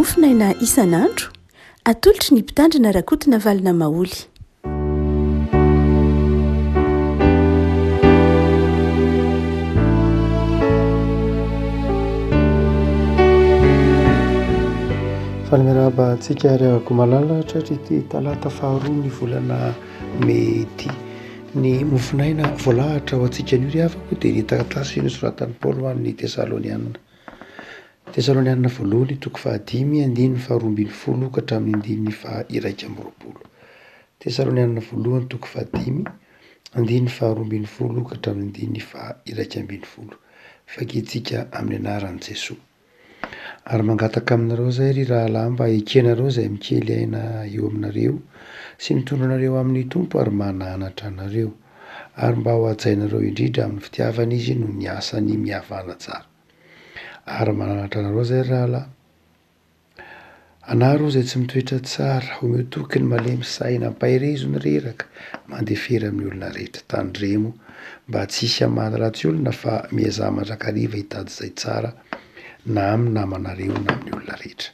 mofinaina isan'andro atolotry ny mpitandrina rakotina valina maoly. Fanimiraba antsika ariavako malalatra ity talata faharoa ny volana mety ny mofinaina voalahatra ho antsika ny riavako dia ny taratasy nosoratan'i Paoly ho an'ny Tesalonianina voalohany toko fahadimy andiny faharoambin'ny folo ka hatramin'ny andiny iraika amby roapolo. Tesalonianina voalohany toko fahadimy andiny faharoambin'ny folo ka hatramin'ny andiny iraika ambin'ny folo. Fakitsika amin'ny anaran'i Jesosy. Ary mangataka aminareo zay ry rahalahy mba ekenareo zay mikely aina eo aminareo sy mitondra anareo amin'ny tompo ary mananatra anareo ary mba ho ajainareo indrindra amin'ny fitiavana izy no ny asany mihavana tsara. Ary mananatra anareo zay rahalahy, anaro zay tsy mitoetra tsara omeo tokony malemy saina ampahirezony reraka mandefera amin'ny olona rehetra tandremo mba tsy hisy hamana ratsy olona fa miazaha mandrakariva hitady zay tsara na amin'ny namanareo na amin'ny olona rehetra.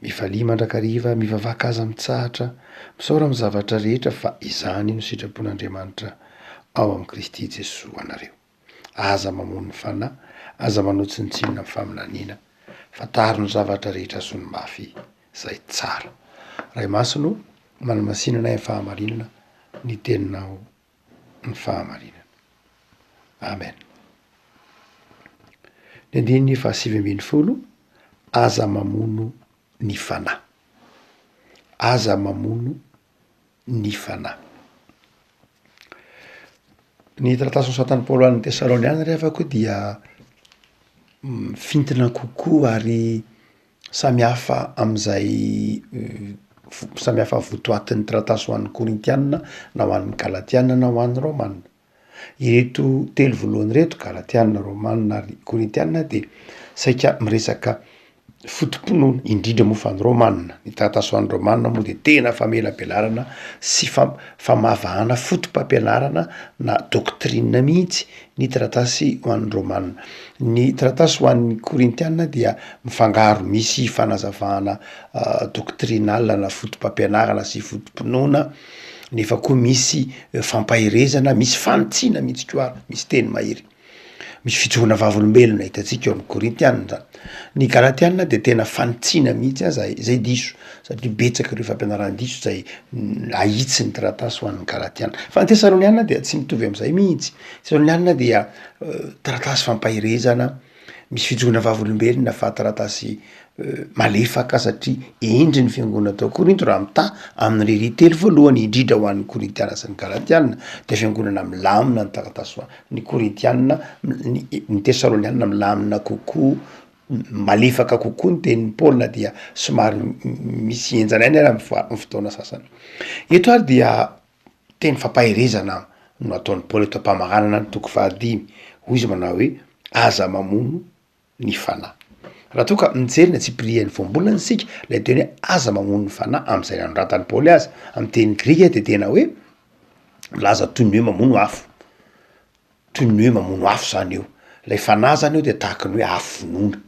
Mifalia mandrakariva, mivavaka aza mitsahatra, misaora amin'ny zavatra rehetra fa izany no sitrapon'Andriamanitra ao amin'ny Kristy Jesosy anareo. Aza mamono ny fanahy, aza manao tsinontsinona amin'ny faminaniana, fantaro ny zavatra rehetra sy ny mafy zay tsara. Ray Masino manamasinana ny fahamarinana, ny teninao ny fahamarinana. Amen. Ny andiny fahasivy ambin'ny folo, aza mamono ny fanahy. Aza mamono ny fanahy. Ny taratasy nosoratan'i Paoly ho an'ny Tesalonianina riavako dia fintina kokoa ary samihafa amin'izay samihafa votoatin'ny taratasy ho an'ny Korintianina na ho an'ny Galatianina na ho an'ny Romanina. Ireto telo voalohany reto, Galatianina, Romanina ary Korintianina, dia saika miresaka fotom-pinoana indrindra moa fa ny Romanina. Ny taratasy ho an'ny Romanina moa dia tena famela-belarana sy famavahana fotom-pampianarana na doctrine mihitsy ny taratasy ho an'ny Romanina. Ny taratasy ho an'ny Korintianina dia mifangaro, misy fanazavahana doctrinal na fotom-pampianarana sy fotom-pinoana, nefa koa misy fampahirezana, misy fanontsinana mihitsy koa ary, misy teny mahery. Misy fitsohana vavolombelona hitantsika eo amin'ny Korintianina. Ny Galatianina dia tena fanontsinana mihitsy zay diso, satria betsaka ireo fampianarana diso zay ahitsy ny taratasy ho an'ny Galatianina. Fa ny Tesalonianina dia tsy mitovy amin'izay mihitsy. Tesalonianina dia taratasy fampahirezana, misy fitsohana vavolombelona fa taratasy malefaka satria endry ny fiangonana tao Korinto raha mitaha amin'ny lehiry telo voalohany indrindra ho an'ny Korintianina sy ny Galatianina dia fiangonana milamina ny taratasy ho ny Korintianina, ny Tesalonianina milamina kokoa, malefaka kokoa ny tenin'ny Paoly dia somary misy enjanainy ara amin'ny fotoana sasany. Eto ary dia teny fampahirezana no ataon'ny Paoly eto ampamaranana ny toko fahadimy. Hoy izy manao hoe aza mamono ny fanahy. Raha toa ka mijery ny Tsiprian'ny voambolana isika, ilay teny hoe aza mamono ny fanahy amin'izay nanoratan'ny Paoly azy amin'ny teny Grika dia tena hoe laza toy ny hoe mamono afo. Toy ny hoe mamono afo zany eo. Ilay fanahy zany eo dia tahaka ny hoe afo vonoina.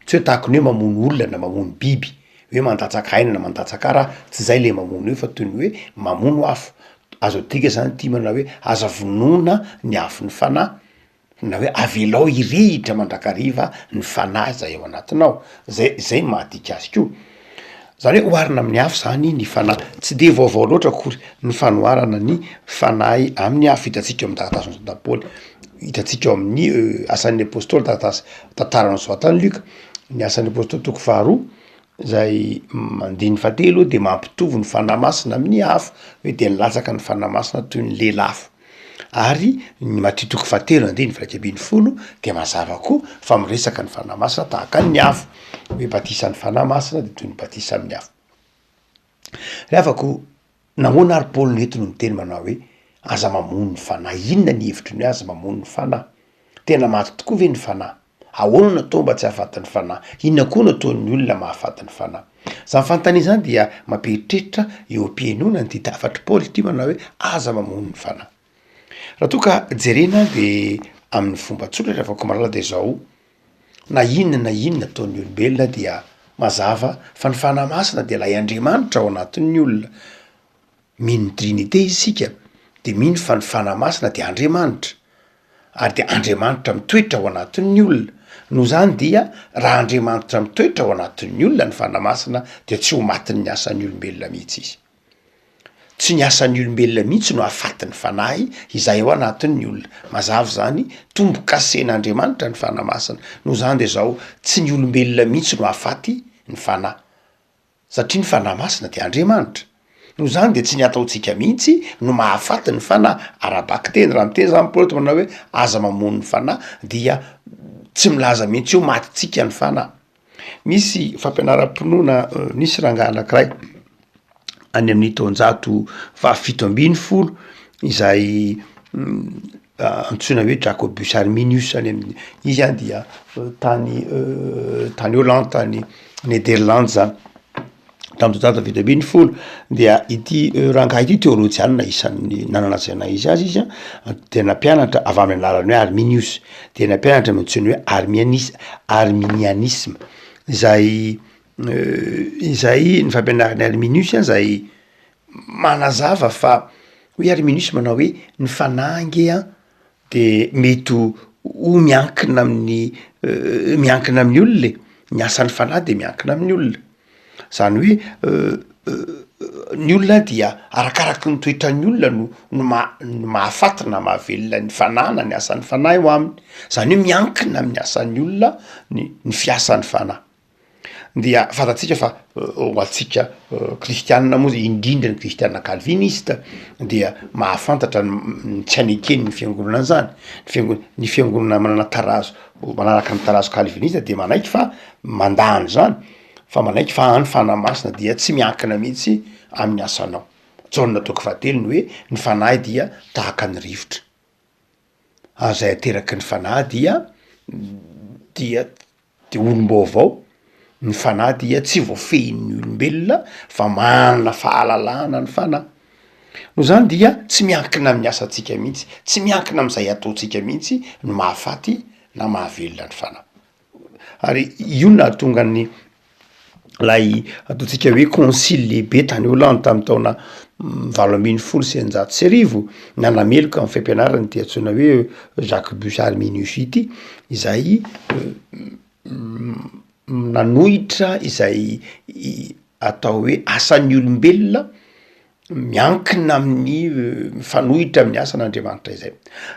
Tsy hoe tahaka ny hoe mamono olona na mamono biby, hoe mandatsaka aina na mandatsaka raha, tsy izay le mamono eo fa toy ny hoe mamono afo. Azo adika zany ity manao hoe aza vonoina ny afo ny fanahy, na hoe avelao irehitra mandrakariva ny fanahy zay ao anatinao. Zay mahadika azy koa. Zany hoe oharina amin'ny afo zany ny fanahy. Tsy de vaovao loatra akory ny fanoharana ny fanahy amin'ny afo. Hitantsika eo amin'ny taratasy nosoratan'i Paoly, hitantsika eo amin'ny asan'ny apôstôly taratasy tantara nosoratan'i Luka, ny asan'ny apôstôly toko faharoa zay andiny fahatelo dia mampitovy ny fanahy masina amin'ny afo, hoe dia nilatsaka ny fanahy masina toy ny lelafo. Ary ny matitoko fahatelo andiny iraika ambin'ny folo dia mazava koa fa miresaka ny fanahy masina tahaka ny afo, hoe batisa ny fanahy masina dia toy ny batisa amin'ny afo. Rehavako nahoana ary Paoly no entiny miteny manao hoe aza mamono ny fanahy. Inona ny hevitry ny hoe aza mamono ny fanahy? Tena maty tokoa ve ny fanahy? Ahoana natao mba tsy hahafaty ny fanahy? Inona koa nataon'ny olona mahafaty ny fanahy? Zany fanontania zany dia mampieritreritra eo am-piainona ny tafatry Paoly ity manao hoe aza mamono ny fanahy. Raha toa ka jerena dia amin'ny fomba tsotra rehefa ko malala dia zao, na inona ataon'ny olombelona dia mazava fa ny fanahy masina de lay Andriamanitra ao anatin'ny olona. Mino trinité isika de mino fa ny fanahy masina de Andriamanitra, ary de Andriamanitra mitoetra ao anatin'ny olona. Noho zany dia raha Andriamanitra mitoetra ao anatin'ny olona ny fanahy masina de tsy ho matin'ny asan'ny olombelona mihitsy izy. Tsy ny asan'ny olombelona mihitsy no ahafaty ny fanahy izay ao anatin'ny olona. Mazava zany tombo-kasen'Andriamanitra ny fanahy masina. Noho zany de zao tsy ny olombelona mihitsy no ahafaty ny fanahy, satria ny fanahy masina de Andriamanitra. Noho zany de tsy ny ataontsika mihitsy no mahafaty ny fanahy. Arabaky teny raha miteny zany Paoly manao hoe aza mamono ny fanahy dia tsy milaza mihitsy io matitsika ny fanahy. Misy fampianaram-pinoana nisy rangahy anankiray any amin'ny taonjato fahafito ambiny folo izay antsoina hoe Jacobus Arminius any amin'ny izy any dia tany Hollande tany Nederlande zany tamin'ny taonjato fahafito ambiny folo. Dia ity rangahy ity teolojianina isan'ny nananazana izy azy izy de nampianatra avy amin'ny alalan'ny hoe Arminius, de nampianatra mentsiny hoe arminianisme izay ny fampianarany Arminius zay manazava fa hoe Arminius manao hoe ny fanahy nge de mety ho miankina amin'ny olona, ny asan'ny fanahy de miankina amin'ny olona. Zany hoe ny olona dia arakaraky ny toetran'ny olona no mahafaty na mahavelona ny fanahy na ny asan'ny fanahy ho aminy. Zany hoe miankina amin'ny asan'ny olona ny fiasan'ny fanahy. Dia fantatsika fa ho antsika kristianina moa indrindra ny kristianina calviniste dia mahafantatra ny tsy anekeny ny fiangonana zany. Ny fiangonana manana tarazo manaraka ny tarazo calviniste de manaiky fa mandany zany, fa manaiky fa any fanahy masina dia tsy miankina mihitsy amin'ny asanao. Jauna toko fahatelony hoe ny fanahy dia tahaka ny rivotra, zay ateraky ny fanahy dia olom-baovao. Ny fanahy dia tsy voafehin'ny olombelona fa manana fahalalahana ny fanahy. Noho zany dia tsy miankina amin'ny asantsika mihitsy, tsy miankina am'izay ataontsika mihitsy no mahafaty na mahavelona ny fanahy. Ary io nahatonga ny lay ataontsika hoe concile lehibe tany Hollande tamin'ny taona 1870 nanameloka amin'ny fampianarany ty antsoina hoe Jacobus Arminius ity, izay nanohitra izay atao hoe asan'ny olombelona miankina amin'ny fanohitra amin'ny asan'Andriamanitra izay.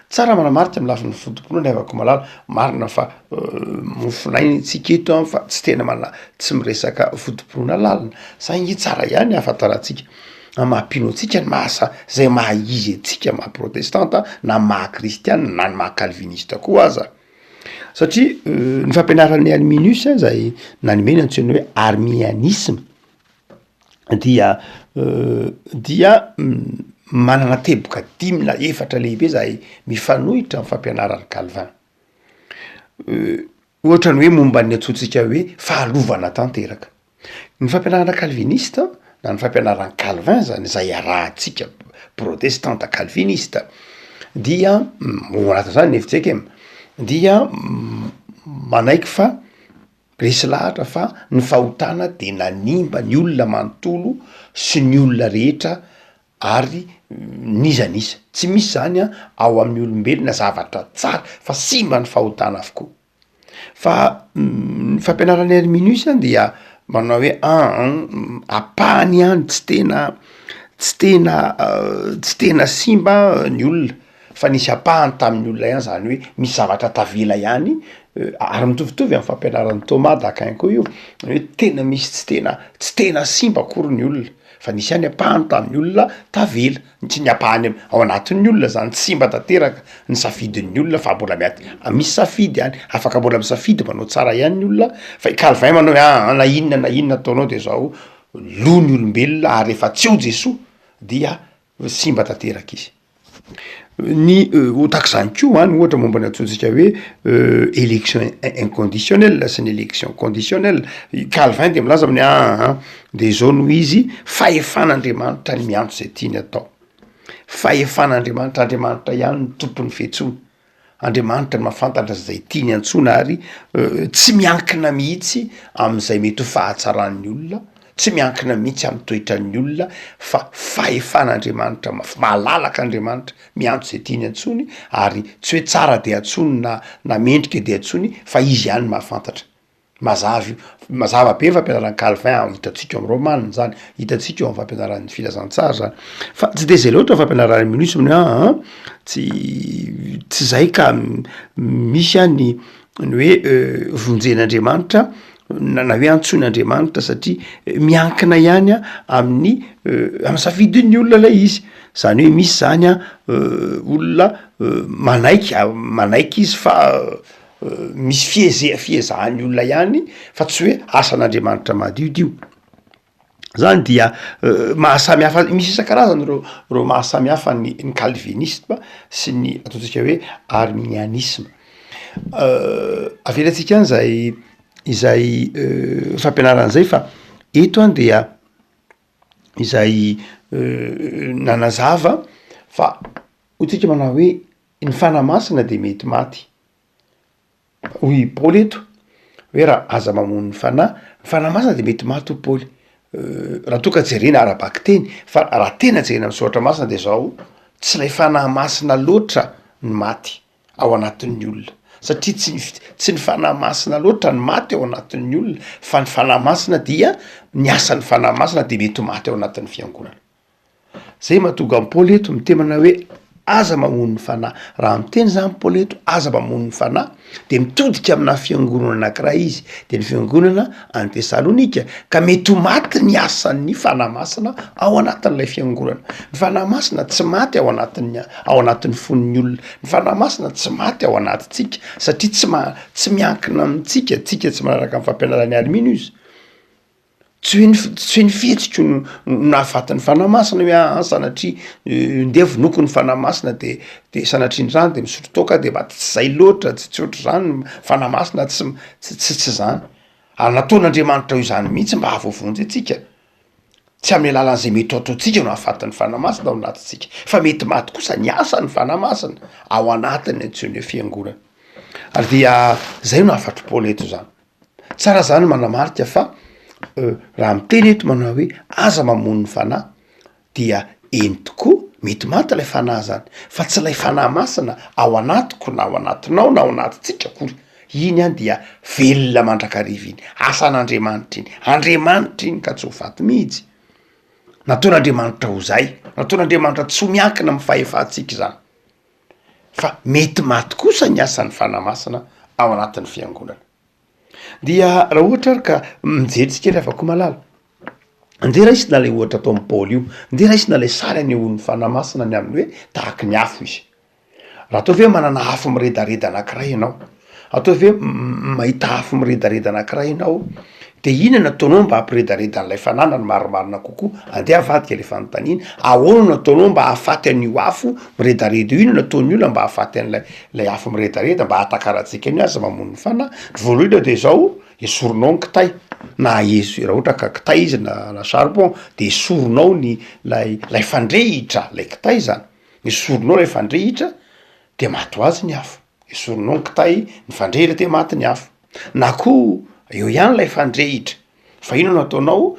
Tsara manamarika amin'ny lafin'ny fotompinoana avako malala marina fa mofinaintsika eto fa tsy tena tsy miresaka fotompinoana lalina. Saingy tsara ihany ahafantarantsika mahampino antsika ny mahasa zay maha izy antsika maha protestanta na maha kristiana na ny maha calviniste koa aza. Satria ny fampianaran'ny Arminius zay nanome ny antsoina hoe arminianisme dia manana teboka 5 na 4 lehibe zay mifanohitra amin'ny fampianaran'ny Calvin. Ohatrany hoe momba ny antsointsika hoe fahalovana tanteraka. Ny fampianarana calviniste na ny fampianaran'ny Calvin zany zay arahantsika protestanta calviniste dia anatiny zany ny hevitsika dia manaiky fa resy lahatra fa ny fahotana de nanimba ny olona manontolo sy ny olona rehetra ary nizanisa. Tsy misy zany ao amin'ny olombelona zavatra tsara fa simba ny fahotana avokoa. Fa ny fampianaran'ny Arminius dia manao hoe apahany ihany tsy tena simba ny olona fa nisy apahany tamin'ny olona ihany, zany hoe misy zavatra tavela ihany ary mitovitovy amin'ny fampianaran'ny Thomas d'Aquin koa io hoe tena misy tsy tena simba akory ny olona fa nisy ihany apahany tamin'ny olona tavela, tsy ny apahany ao anatin'ny olona zany tsy simba tanteraka ny safidin'ny olona fa mbola misy safidy ihany, afaka mbola misafidy manao tsara ihany ny olona. Fa i Calvin manao hoe na inona ataonao de zao lo ny olombelona ary efa tsy ho Jesoa dia simba tanteraka izy. Ny otak'izany koa ny ohatra momba ny antsontsika hoe élection inconditionnelle sy ny élection conditionnelle. Calvin de milaza amin'ny de zao noho izy fahefan'Andriamanitra ny miantso zay tiany atao. Fahefan'Andriamanitra, Andriamanitra ihany ny tompon'ny fiantsoana. Andriamanitra ny mahafantatra zay tiany antsona ary tsy miankina mihitsy am'izay mety ho fahatsaran'ny olona, tsy miankina mihitsy amy toetran'ny olona, fa fahefan'Andriamanitra malalaka Andriamanitra miantso zay tiany antsony, ary tsy hoe tsara de antsony na mendrika de antsony fa izy ihany mahafantatra. Mazava be ny fampianaran'ny Calvin, hitatsika amy Romanina zany, hitatsika eo amy fampianaran'ny filazantsara zany, fa tsy de zay loatra fampianaran'ny Minusme tsy zay ka misy any ny hoe vonjen'Andriamanitra na hoe antson'Andriamanitra satria miankina ihany amin'ny safidin'ny olona lay izy. Zany hoe misy zany olona manaiky izy fa misy fiezahan'ny olona ihany fa tsy hoe asan'Andriamanitra madiodio. Zany dia mahasamy hafa, misy isan-karazany reo mahasamy hafa ny calvinisme sy ny ataontsika hoe arminianisme. Avelatsika any izay fampianaran'izay fa eto any dia izay nanazava fa hotsika manao hoe ny fanahy masina de mety maty. Hoy Paoly eto hoe raha aza mamono ny fanahy masina de mety maty ho Paoly. Raha toa ka jerena arabaky teny, fa raha tena jerena amy soratra masina de zao, tsy lay fanahy masina loatra ny maty ao anatin'ny olona, satria tsy ny fanahy masina loatra ny maty ao anatin'ny olona, fa ny fanahy masina dia ny asan'ny fanahy masina de mety ho maty ao anatin'ny fiangonana. Zay mahatonga ny Paoly eto mitemana hoe aza mamono ny fanahy. Raha miteny zany Paoly eto aza mamono ny fanahy de mitodika amina fiangonana anankiray izy, de ny fiangonana any Tesalonika, ka mety ho maty ny asan'ny fanahy masina ao anatin'ilay fiangonana. Ny fanahy masina tsy maty ao anatin'ny fon'ny olona, ny fanahy masina tsy maty ao anatintsika satria tsy miankina amintsika, tsika tsy manaraka amin'ny fampianaran'ny Arminius. Tsy hoe ny fihetsika no nahafaty ny fanahy masina hoe sanatria ndeha vonoko ny fanahy masina de sanatriany zany de misotro toaka de maty, tsy zay loatra, tsy ohatry zany fanahy masina tsy zany. Ary nataon'Andriamanitra io zany mihitsy mba ahavoavonjy atsika. Tsy amin'ny alalan'izay mety ataotsika no hahafaty ny fanahy masina ao anatintsika, fa mety maty kosa ny asan'ny fanahy masina ao anatiny antsoiny hoe fiangonana. Ary dia zay no hahafatry Paoly eto zany. Tsara zany manamarika fa raha miteny eto manao hoe aza mamono ny fanahy dia eny tokoa mety maty lay fanahy zany, fa tsy lay fanahy masina ao anatiko na ao anatinao na ao anatintsika akory. Iny any dia velona mandrakariva iny, asan'Andriamanitra iny, Andriamanitra iny ka tsy ho faty mihitsy. Nataon'Andriamanitra ho zay, nataon'Andriamanitra tsy ho miankina amin'ny fahefantsika zany, fa mety maty kosa ny asan'ny fanahy masina ao anatin'ny fiangonana. Dia raha ohatra ary ka mijery tsika ry afaka malala, ndeha raha isy na lay ohatra atao amin'ny Paoly io, ndeha raha isy na lay sary anehoan'ny fanahy masina ny amin'ny hoe tahaky ny afo izy. Raha ataovy hoe manana afo miredareda anankiray ianao, ataovy hoe mahita afo miredareda anankiray ianao, de ina nataonao mba hampiredareda an'ilay fanahy ny marimarina kokoa, andeha avadika le fanontaniana, ahoana nataonao mba hahafaty an'io afo miredareda io, ina nataon'ny olona mba hahafaty an'lay afo miredareda mba hatakaratsika ny aza mamono ny fanahy. Voalohany de zao esoronao ny kitay, na raha ohatra ka kitay izy na charbon, de esoronao lay fandrehitra, lay kitay zany, esoronao lay fandrehitra de maty ho azy ny afo. Esoronao ny kitay, ny fandrehitra de maty ny afo. Na koa eo ihany lay fandrehitra, fa ino no ataonao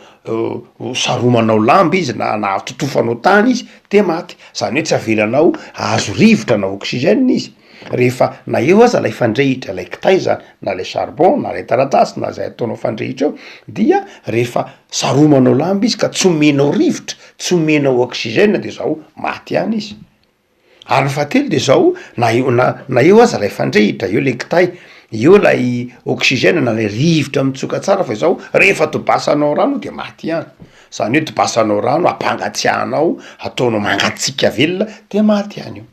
saromanao lamba izy na totofanao tany izy de maty. Zany hoe tsy avelanao azo rivotra na oxygène izy. Rehefa na eo aza lay fandrehitra, lay kitay zany, na lay charbon na lay taratasy na zay ataonao fandrehitra eo, dia rehefa saromanao lamba izy ka tsy omenao rivotra, tsy omenao oxygène de zao maty ihany izy. Ary ny fahatelo de zao na eo aza lay fandrehitra, eo lay kitay, eo lay oxygène na lay rivotra mitsoka tsara, fa zao rehefa tobasanao rano de maty ihany. Zany hoe tobasanao rano, ampangatsiahanao, ataonao mangatsiaka velona de maty ihany io.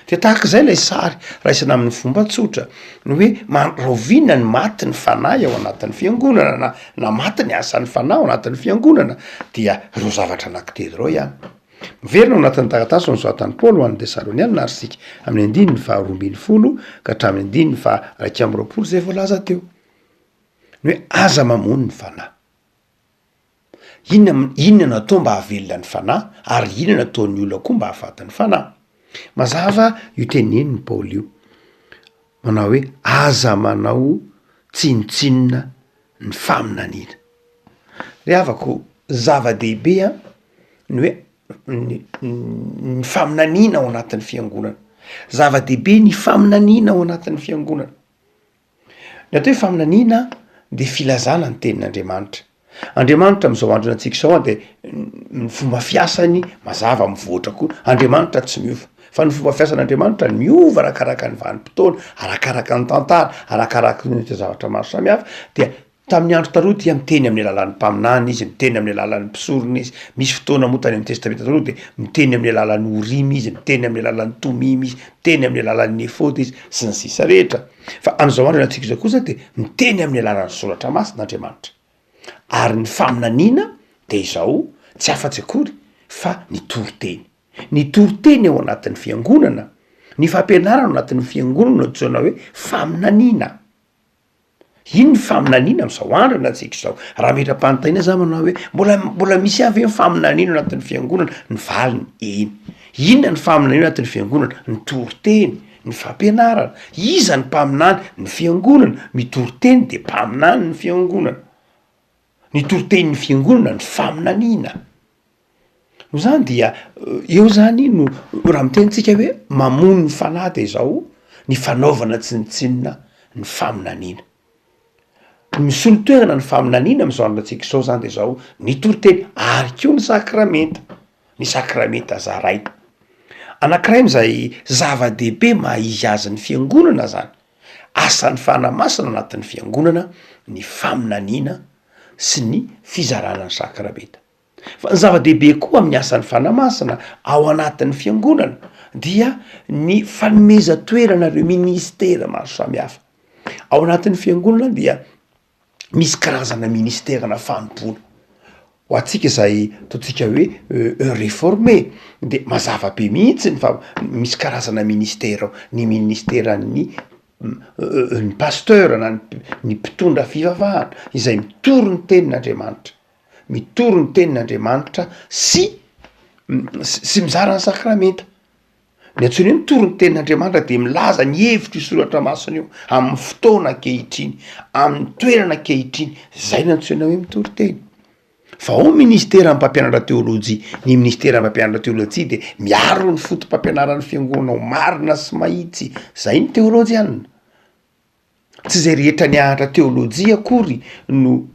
De tahak'izay lay sary raisina amin'ny fomba tsotra ny hoe roviana ny maty ny fanahy ao anatin'ny fiangonana na maty ny asan'ny fanahy ao anatin'ny fiangonana, dia reo zavatra anankitelo reo ihany. Miverina ao anatin'ny taratasy ny soatan'ny Paoly ho an'ny Tesalonianina ary sika amin'ny andininy faharoa ambin'ny folo ka hatramin'ny andininy faha-raika amby roapolo zay voalaza teo, ny hoe aza mamono ny fanahy. Inona natao mba hahavelona ny fanahy, ary inona nataon'ny olona koa mba hahafaty ny fanahy. Mazava io teneniny Paoly io manao hoe aza manao tsinotsinona ny faminaniana. Le avako zava-dehibe a ny hoe ny faminaniana ao anatin'ny fiangonana. Zava-dehibe ny faminaniana ao anatin'ny fiangonana. Ny atao hoe faminaniana de filazana ny tenin'Andriamanitra. Andriamanitra am'izao andro antsika zao de ny fomba fiasany mazava mivoatra koa. Andriamanitra tsy miova. Fa ny fomba fiasan'Andriamanitra ny miova arakaraka ny vanim-potoana, arakaraka ny tantara, arakaraka ny zavatra maro samihafa. Dia tamin'ny andro taroa dia miteny amin'ny alalan'ny mpaminany izy, miteny amin'ny alalan'ny mpisorona izy. Misy fotoana moa tany amin'ny testamenta taroa de miteny amin'ny alalan'ny orima izy, miteny amin'ny alalan'ny tomima izy, miteny amin'ny alalan'ny efody izy sy ny sisa rehetra. Fa am'izao andro antsika zao kosa de miteny amin'ny alalan'ny soratra masin'Andriamanitra. Ary ny faminaniana de izao tsy afa-tsy akory fa ny toroteny. Ny toroteny ao anatin'ny fiangonana, ny fampianarana ao anatin'ny fiangonana antsoina hoe faminaniana. Ino ny faminaniana am'izao andro antsika zao? Raha metra-panontaniana za manao hoe mbola misy avy ny faminaniana ao anatin'ny fiangonana? Ny valiny eny. Inona ny faminaniana ao anatin'ny fiangonana? Ny toroteny, ny fampianarana. Iza ny mpaminany? Ny fiangonana. Mitoroteny de mpaminany ny fiangonana. Ny toroteny ny fiangonana ny faminaniana. No zany dia eo zany no raha mitenitsika hoe mamono ny fanahy de zao ny fanaovana tsinotsinona ny faminaniana. Misolo toerana ny faminaniana am'izao androntsika zao zany de zao ny toroteny ary koa ny sakramenta. Ny sakramenta zaray. Anankiray am'zay zava-dehibe maha-izy azy ny fiangonana zany. Asan'ny fanamasina anatin'ny fiangonana ny faminaniana sy ny fizarana ny sakramenta. Fa ny zava-dehibe koa amin'ny asan'ny fanamasina ao anatin'ny fiangonana dia ny fanomeza toerana reo ministera maro samihafa. Ao anatin'ny fiangonana dia misy karazana ministerana fanompoana. Ho antsika zay ataontsika hoe réformé de mazava be mihitsy fa misy karazana ministera ao. Ny ministeran'ny ny pasteur na ny mpitondra fivavahana izay mitoro ny tenin'Andriamanitra. Mitoro ny tenin'Andriamanitra sy mizara ny sakramenta. Ny antsoina hoe mitoro ny tenin'Andriamanitra de milaza ny hevitry soratra masina io amin'ny fotoana ankehitriny, amin'ny toerana ankehitriny. Zay no antsoina hoe mitoro teny. Fa ao ministera mpampianatra teolojia, ny ministera mpampianatra teolojia de miaro ny fotom-pampianaran'ny fiangonana ho marina sy mahitsy. Zay ny teolojianina. Tsy zay rehetra nianatra teolojia akory no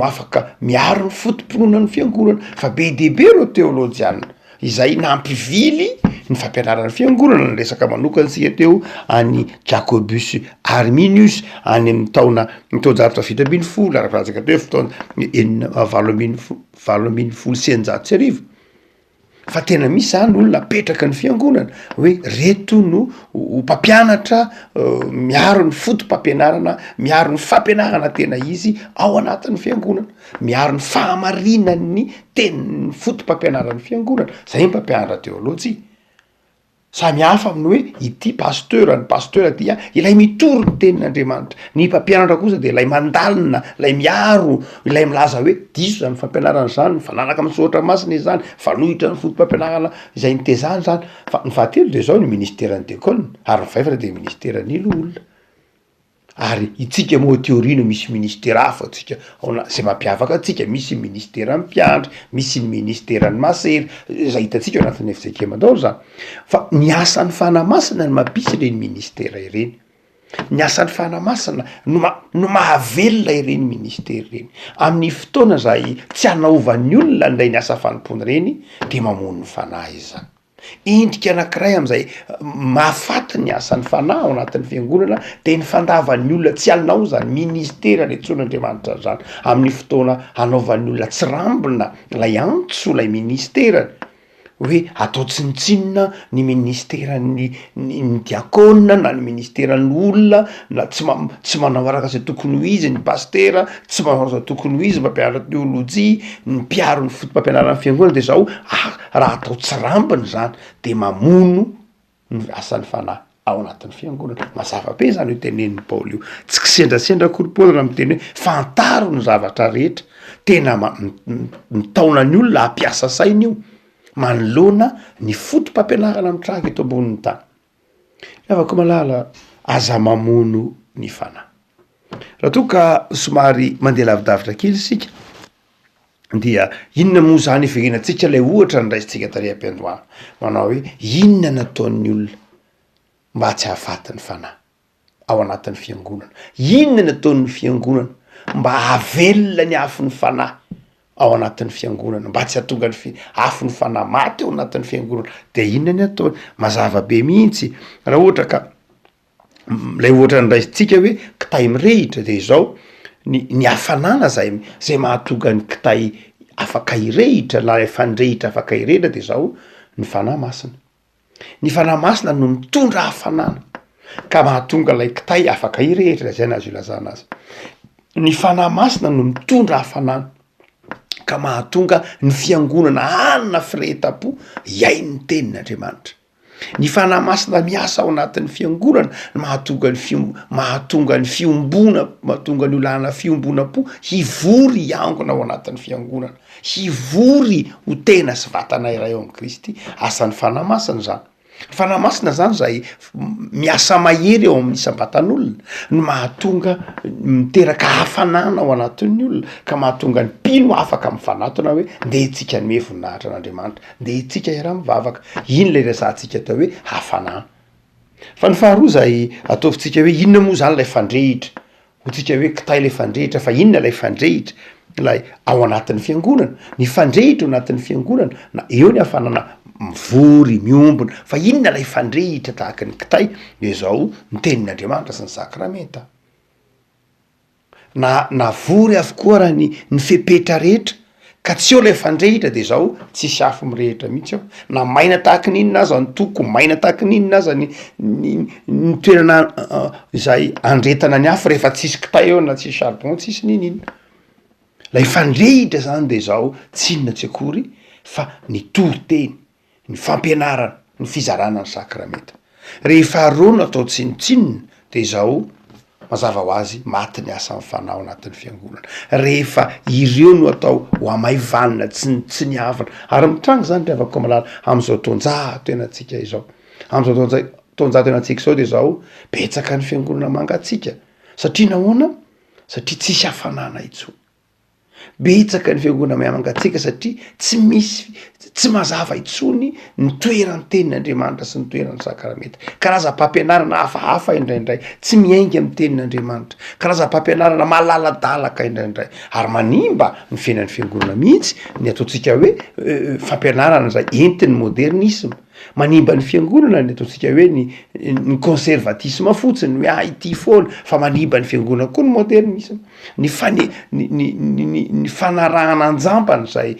afaka miaro ny fotom-pinoana ny fiangonana, fa be dehibe reo teolojianina izay nampivily ny fampianaran'ny fiangonana. Ny resaka manokana teo any Jacobus Arminius any amin'ny taona 770 arakaraka teo fotoana 870. Fa tena misy zany olona petraka ny fiangonana hoe reto no mpampianatra miaro ny fotom-pampianarana, miaro ny fampianarana tena izy ao anatin'ny fiangonana, miaro ny fahamarinan'ny tenin'ny fotom-pampianaran'ny fiangonana. Zay mpampianatra teolojia. Samy hafa amin'ny hoe ity ny pasteur dia ilay mitoro ny tenin'Andriamanitra. Ny mpampianatra kosa de ilay mandalina, ilay miaro, ilay milaza hoe diso zany fampianarana zany, fananaka amin'ny soratra masina izany, fanohitra ny fotom-pampianarana izay nitezany zany. Fa ny fahatelo de zao ny ministeran'ny diakonina, ary ny faefatra de ministeran'ny olona. Ary itsika moa teorina misy ministera hafa tsika zay mampiavaka atsika, misy ministeran'ny mpiandry, misy ny ministeran'ny masery, zay hitantsika anatin'ny Efesekieman-daholo zany. Fa ny asan'ny fanamasina ny mampisy ireny ministera ireny. Ny asan'ny fanamasina no mahavelona ireny ministera ireny. Amin'ny fotoana zay tsy anaovan'ny olona nday ny asa fanompoana ireny de mamono ny fanahy izany. Indrika anankiray am'izay mahafaty ny asan'ny fanahy ao anatin'ny fiangonana de ny fandavan'ny olona tsy alinao zany ministera le tson'Andriamanitra zany. Amin'ny fotoana anaovan'ny olona tsy rambona lay antso lay ministerany hoe atao tsinotsinona ny ministeran'ny diakona na ny ministeran'ny olona na tsy manao araka zay tokony ho izy ny pastera, tsy manao zay tokony ho izy mpampianatra teolojia, ny mpiaro ny fotom-pampianaran'ny fiangonana de zao raha atao tsy rambiny zany de mamono ny asan'ny fanahy ao anatin'ny fiangonana. Mazava be zany io tenenin'ny Paoly io. Tsy kisendrasendra akory Paoly raha miteny hoe fantaro ny zavatra rehetra. Tena mitaona ny olona hampiasa saina io manoloana ny fotom-pampianarana mitranga eto ambonin'ny tany. Afaka malala aza mamono ny fanahy. Raha toa ka somary mandeha lavidavitra kely isika dia inona moa zany iverenantsika lay ohatra ny raisitsika tary am-piandohana manao hoe inona nataon'ny olona mba tsy hahafaty ny fanahy ao anatin'ny fiangonana, inona nataon'ny fiangonana mba havelona ny afon'ny fanahy ao anatin'ny fiangonana, mba tsy hahatonga ny afon'ny fanahy maty ao anatin'ny fiangonana, de inona ny ataony. Mazava be mihitsy raha ohatra ka lay ohatra ny raisitsika hoe kitay mirehitra de zao ny hafanana zay mahatonga ny kitay afaka irehitra na fandrehitra afaka irehitra de zao ny fanahy masina. Ny fanahy masina no mitondra hafanana ka mahatonga lay kitay afaka irehitra, zay nazo ilazana azy. Ny fanahy masina no mitondra hafanana ka mahatonga ny fiangonana hanana fireheta-po iain'ny tenin'Andriamanitra. Ny fanahy masina miasa ao anatin'ny fiangonana mahatonga ny fiombona, mahatonga ny olana fiombona-po hivory iangona ao anatin'ny fiangonana, hivory ho tena sy vatana iray ao amin'i Kristy. Asan'ny fanahy masina zany. Ny fanahy masina zany zay miasa mahery eo amin'ny isam-batan'olona, no mahatonga miteraka hafanana ao anatin'ny olona, ka mahatonga ny mpino afaka mifanatona hoe ndeha tsika nome voninahitra an'Andriamanitra, ndeha tsika iaraha mivavaka. Iny lay resantsika atao hoe hafanana. Fa ny faharoa zay ataovitsika hoe inona moa zany lay fandrehitra, hotsika hoe kitay lay fandrehitra, fa inona lay fandrehitra lay ao anatin'ny fiangonana. Ny fandrehitra ao anatin'ny fiangonana na eo ny hafanana mivory miombona, fa inona lay fandrehitra tahaka ny kitay de zao ny tenin'Andriamanitra sy ny sakramenta. Na vory avokoa raha ny fepetra rehetra ka tsy eo lay fandrehitra de zao tsisy afo mirehitra mihitsy ao. Na maina tahaka n'inona aza ny toko, maina tahaka n'inona aza ny toerana zay andretana ny afo rehefa tsisy kitay eo na tsisy charbon, tsisy ninina. Lay fandrehitra zany de zao tsy inona tsy akory fa ny toriteny, ny fampianarana, ny fizarana ny sakramenta. Rehefa reo no atao tsinotsinona de zao mazava ho azy maty ny asan'ny fanahy ao anatin'ny fiangonana. Rehefa ireo no atao ho amaivanina tsy niavana, ary mitrango zany tiavako malala am'izao taonjato enatsika izao, am'izao taonjato enatsika izao de zao betsaka ny fiangonana mangatsika. Satria nahoana? Satria tsisy hafanana intsony. Betsaka ny fiangonana mangatsika satria tsy mazava intsony ny toeran'ny tenin'Andriamanitra sy ny toeran'ny sakramenta. Karazam-pampianarana hafahafa indraindray tsy miainga amin'ny tenin'Andriamanitra, karazam-pampianarana malaladalaka indraindray, ary manimba ny fiainan'ny fiangonana mihitsy ny ataontsika hoe fampianarana zay entin'ny modernisme. Manimba ny fiangonana ny ataontsika hoe ny conservatisme fotsiny, hoe ity foana, fa manimba ny fiangonana koa ny modernisme. Ny fanarahana anjampana zay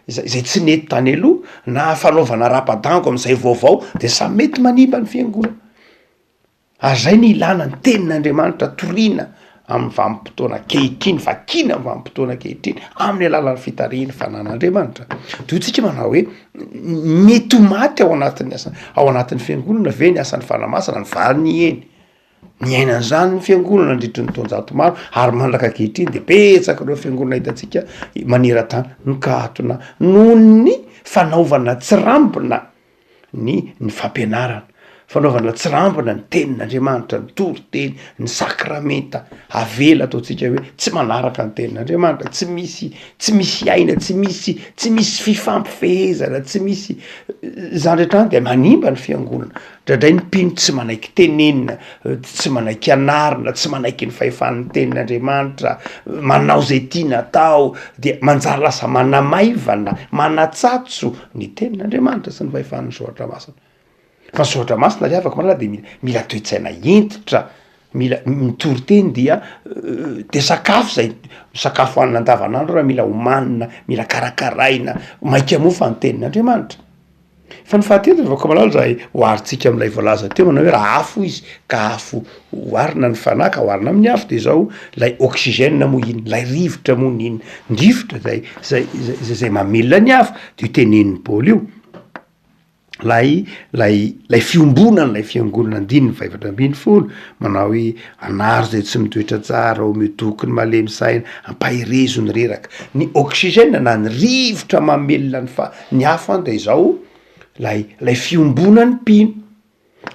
tsy nety tany aloha, na fanaovana rapadango am'izay vaovao de samy mety manimba ny fiangonana. Ary zay ny ilana ny tenin'Andriamanitra toriana amin'ny vanim-potoana kehitriny, vakina amin'ny vanim-potoana kehitriny amin'ny alalan'ny fitarihany fanan'Andriamanitra. De tsika manao hoe mety ho maty ao anatin'ny fiangonana ve ny asan'ny fanahy masina, ny valiny eny. Ny ainan'izany ny fiangonana nandritry ny taonjato maro, ary mandraka kehitriny de betsaka ireo fiangonana hitantsika maneran-tany nikatona noho ny fanaovana tsirambina ny fampianarana, fanaovana tsirambina ny tenin'Andriamanitra, ny toriteny, ny sakramenta avela ataontsika hoe tsy manaraka ny tenin'Andriamanitra, tsy misy aina, tsy misy fifampifehezana, tsy misy zany rehetrany de manimba ny fiangonana. Ndradray ny mpino tsy manaiky tenenina, tsy manaiky anarina, tsy manaiky ny fahefan'ny tenin'Andriamanitra, manao zay tiana atao, de manjary lasa manamaivana, manatsatso ny tenin'Andriamanitra sy ny fahefan'ny soratra masina. Fa ny soratra masina ry avako malala de mila toe-tsaina entitra, mila mitoriteny dia sakafo zay sakafo hanina andavanandro raha mila homanina, mila karakaraina, maika mofa ny tenin'Andriamanitra. Fa ny fahatelo avako malala zay hoaritsika am'lay voalaza teo manao hoe raha afo izy ka afo hoarina ny fanahy ka hoarina amin'ny afo de zao lay oxygène moa iny, lay rivotra moa iny, ny rivotra zay mamelona ny afo de tenenin'ny Paoly io. Lay fiombonana lay fiangonana andininy faefatra ambin'ny folo manao hoe anaro zay tsy mitoetra tsara, omeo tokony malemy saina, ampahirezo ny reraka. Ny oxygène na ny rivotra mamelona ny afo any de zao lay fiombonany mpino,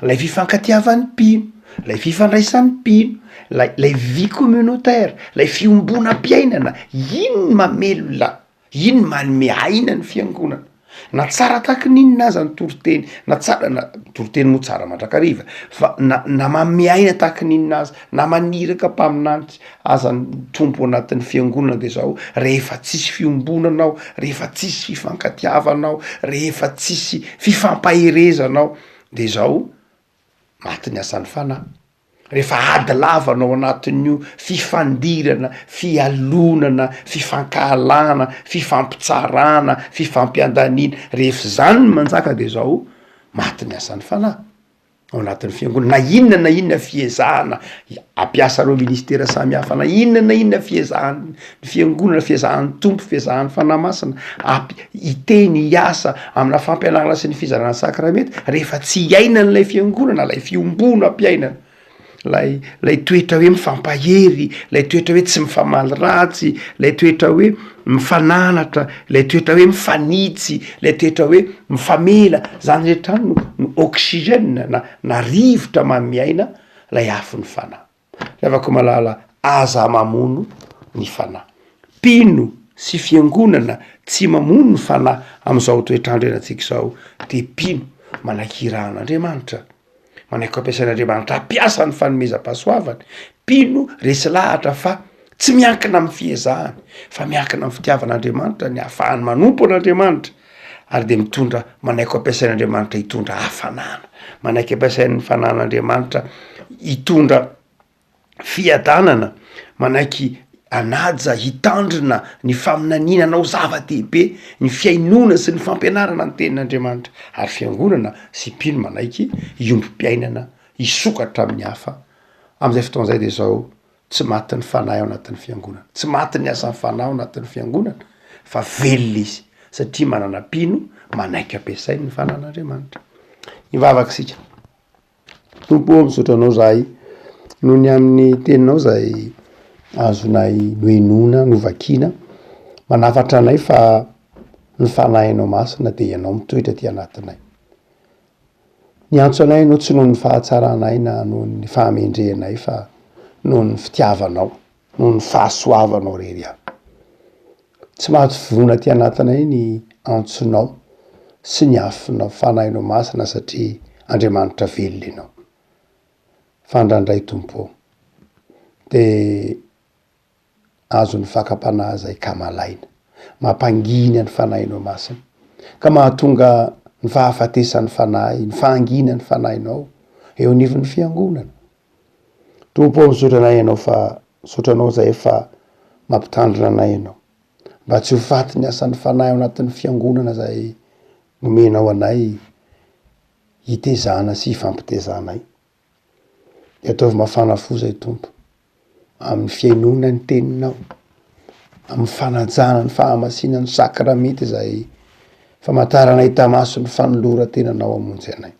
lay fifankatiavan'ny mpino, lay fifandraisan'ny mpino lay vie communautaire lay fiombonam-piainana ino mamelo la ino manome aina ny fiangonana na tsara tahaky ninona aza ny toroteny na tsara na toroteny moa tsara mandrakariva fa na manome aina tahaky ninona aza na maniraka mpaminantsy azany tompo anatin'ny fiangonana de zao rehefa tsisy fiombonanao rehefa tsisy fifankatiavanao rehefa tsisy fifampaherezanao de zao maty ny asan'ny fanahy rehefa ady lavanao anatin'io fifandirana fialonana fifankahalana fifampitsarana fifampiandanina rehefa zany ny manjaka de zao maty ny asan'ny fanahy ao anatin'ny fiangonana na inona fiezahana ampiasa reo ministera samy hafa na inona fiezahany fiangonana fiezahan'ny tompo fiezahan'ny fanahy masina iteny hiasa amina fampianarana sy ny fizarana sakramety rehefa tsy iaina n'lay fiangonana lay fiombona ampiainana lay toetra hoe mifampahery lay toetra hoe tsy mifamaly ratsy lay toetra hoe mifananatra lay toetra hoe mifanitsy lay toetra hoe mifamela zany rehetra no oxygène na rivotra mamiaina lay afo ny fanahy afaka malala aza mamono ny fanahy mpino sy fiangonana tsy mamono ny fanahy am'izao toetrandro enatsika zao de mpino manakirahan'Andriamanitra manaiky ampiasain'Andriamanitra ampiasa ny fanomezam-pahasoavany mpino resy lahatra fa tsy miankina amin'ny fiezahany fa miankina amin'ny fitiavan'Andriamanitra ny ahafahany manompo an'Andriamanitra ary de mitondra manaiky ampiasain'Andriamanitra hitondra hafanana manaiky ampiasain'ny fanan'Andriamanitra hitondra fiadanana manaiky anaja hitandrina ny faminaninanao zava-dehibe ny fiainona sy ny fampianarana ny tenin'Andriamanitra ary fiangonana sy mpino manaiky iombi-piainana isokatra amin'ny hafa am'izay fotoan'izay de zao tsy maty ny fanahy ao anatin'ny fiangonana tsy maty ny asan'ny fanahy ao anatin'ny fiangonana fa velona izy satria manana mpino manaiky ampiasainy ny fanan'Andriamanitra ivavaka sika tompo misaotra anao zahay noho ny amin'ny teninao zay azonay noenona novakina manafatra anay fa ny fanahinao masina de ianao mitoetra ty anatinay ny antso anay anao tsy noho ny fahatsaranay na noho ny fahamendrehanay fa noho ny fitiavanao noho ny fahasoavanao rery aby tsy mahazo vona ty anatinay ny antsonao sy ny afinao fanahinao masina satria Andriamanitra velona ianao fandrandray tompo de azo ny fakapanahy zay ka malaina mampangina ny fanahinao masina ka mahatonga ny fahafatesan'ny fanahy ny fahangina ny fanahinao eo anivon'ny fiangonana tompo misaotra anay ianao fa misotranao zay efa mampitandrina anay ianao mba tsy ho faty ny asan'ny fanahy ao anatin'ny fiangonana zay nomenao anay hitezana sy hifampitezanay de ataovy mafana fo zay tompo amin'ny fiainona ny teninao amin'ny fanajana ny fahamasina ny sakramety zay famataranay tamaso ny fanoloran-tenanao amonjy anay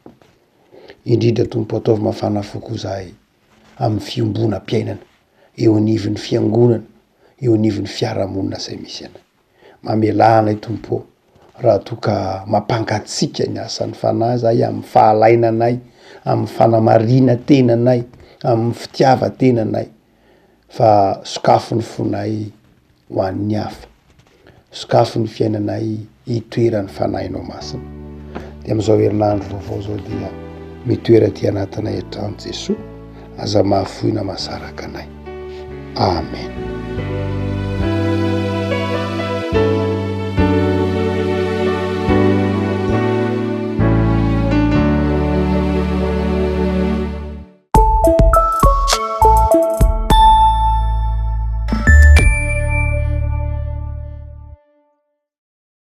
indrindra tompo ataovy mafana fo koa zahay amin'ny fiombonam-piainana eo anivon'ny fiangonana eo anivon'ny fiarahamonina zay misy anay mamela anay tompo raha toka mampangatsika ny asan'ny fanahy zay amin'ny fahalainanay amin'ny fanamarina tenanay amin'ny fitiava-tenanay fa sokafo ny fonay ho an'ny hafa sokafo ny fiainanay hitoeran'ny fanahinao masina de am'izao herinandro vaovao zao dia mitoera ty anatinay hatrany Jesoa aza mahafoina mahasaraka anay amen